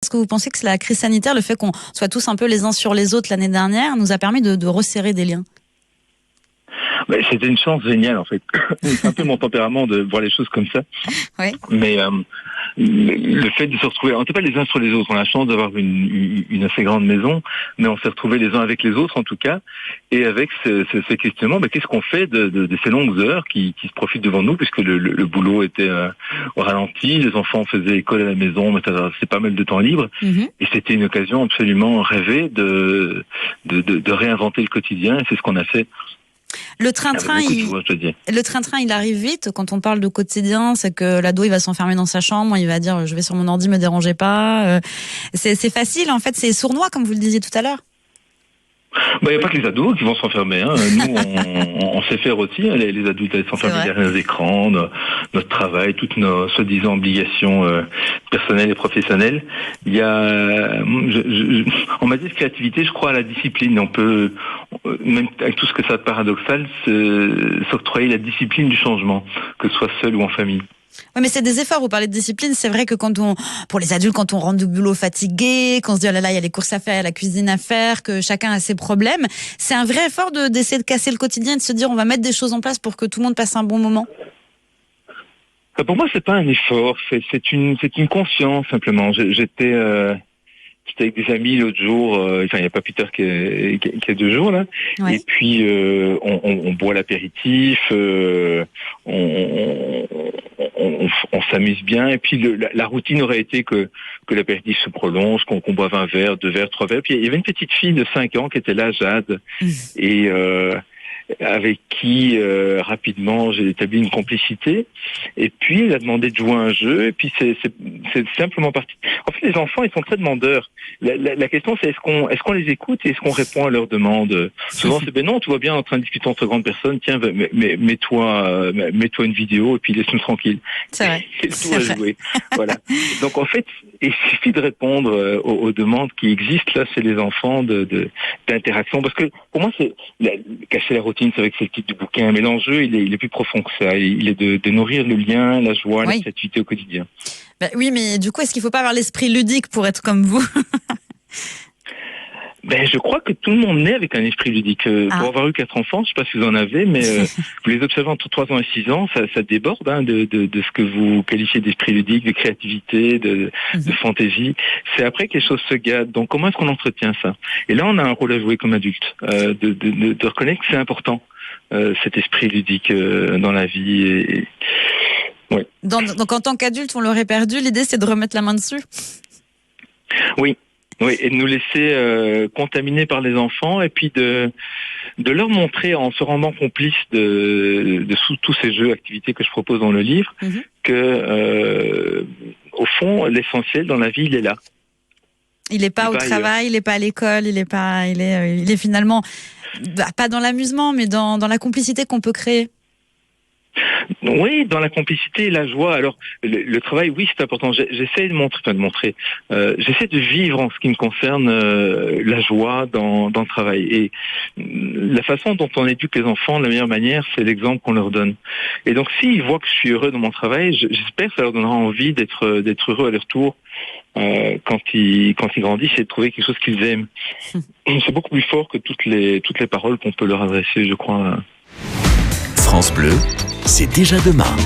Est-ce que vous pensez que la crise sanitaire, le fait qu'on soit tous un peu les uns sur les autres l'année dernière, nous a permis de resserrer des liens? C'était une chance géniale en fait. C'est un peu mon tempérament de voir les choses comme ça. Oui. Mais le fait de se retrouver, on n'était pas les uns sur les autres. On a la chance d'avoir une assez grande maison, mais on s'est retrouvés les uns avec les autres en tout cas, et avec ces questionnements. Qu'est-ce qu'on fait de ces longues heures qui se profitent devant nous, puisque le boulot était au ralenti, les enfants faisaient école à la maison, mais c'est pas mal de temps libre, et c'était une occasion absolument rêvée de réinventer le quotidien. Et c'est ce qu'on a fait. Le train-train, il arrive vite. Quand on parle de quotidien, c'est que l'ado, il va s'enfermer dans sa chambre, il va dire, je vais sur mon ordi, me dérangez pas. C'est facile, en fait, c'est sournois, comme vous le disiez tout à l'heure. Il n'y a pas que les ados qui vont s'enfermer. Nous, on sait faire aussi. Les adultes, ils s'enferment derrière les écrans, notre travail, toutes nos soi-disant obligations personnelles et professionnelles. Il y a, on m'a dit de créativité, je crois à la discipline. On peut, même avec tout ce que ça a de paradoxal, s'octroyer la discipline du changement, que ce soit seul ou en famille. Oui, mais c'est des efforts. Vous parlez de discipline. C'est vrai que pour les adultes, quand on rentre du boulot fatigué, qu'on se dit, oh là là, il y a les courses à faire, il y a la cuisine à faire, que chacun a ses problèmes, c'est un vrai effort d'essayer de casser le quotidien et de se dire, on va mettre des choses en place pour que tout le monde passe un bon moment. Pour moi, c'est pas un effort. C'est une conscience, simplement. J'étais avec des amis l'autre jour, il n'y a pas plus tard qu'il y a 2 jours là. Ouais. Et puis on boit l'apéritif, on s'amuse bien. Et puis la routine aurait été que l'apéritif se prolonge, qu'on boive un verre, 2 verres, 3 verres. Puis il y avait une petite fille de 5 ans qui était là, Jade, et avec qui rapidement j'ai établi une complicité, et puis elle a demandé de jouer à un jeu, et puis c'est simplement parti. En fait, les enfants, ils sont très demandeurs. La question, c'est est-ce qu'on les écoute et est-ce qu'on répond à leurs demandes? Souvent c'est non, tout va bien en train de discuter entre grandes personnes, tiens, mets-toi une vidéo et puis laisse-nous tranquille. C'est vrai. C'est tout à jouer. Voilà. Donc en fait, il suffit de répondre aux demandes qui existent là chez les enfants d'interaction, parce que pour moi c'est casser la routine, c'est vrai que c'est le titre du bouquin, mais l'enjeu il est plus profond que ça. Il est de nourrir le lien, la joie, la créativité au quotidien. Oui, mais du coup, est-ce qu'il ne faut pas avoir l'esprit ludique pour être comme vous? Je crois que tout le monde naît avec un esprit ludique. Pour avoir eu 4 enfants, je ne sais pas si vous en avez, mais vous les observez entre 3 ans et 6 ans, ça déborde de ce que vous qualifiez d'esprit ludique, de créativité, de fantaisie. C'est après que les choses se gâtent. Donc comment est-ce qu'on entretient ça? Et là, on a un rôle à jouer comme adulte, de reconnaître que c'est important, cet esprit ludique dans la vie. Ouais. Donc en tant qu'adulte, on l'aurait perdu. L'idée, c'est de remettre la main dessus. Oui, et de nous laisser contaminer par les enfants, et puis de leur montrer, en se rendant complice de tous ces jeux, activités que je propose dans le livre, que au fond, l'essentiel dans la vie, il est là. Il n'est pas au travail, il n'est pas à l'école, il est finalement pas dans l'amusement, mais dans la complicité qu'on peut créer. Oui, dans la complicité et la joie. Alors, le travail, oui, c'est important. J'essaie j'essaie de vivre en ce qui me concerne la joie dans le travail. Et la façon dont on éduque les enfants, la meilleure manière, c'est l'exemple qu'on leur donne. Et donc, s'ils voient que je suis heureux dans mon travail, j'espère que ça leur donnera envie d'être heureux à leur tour quand ils grandissent, et de trouver quelque chose qu'ils aiment. C'est beaucoup plus fort que toutes les paroles qu'on peut leur adresser, je crois. France Bleu, c'est déjà demain.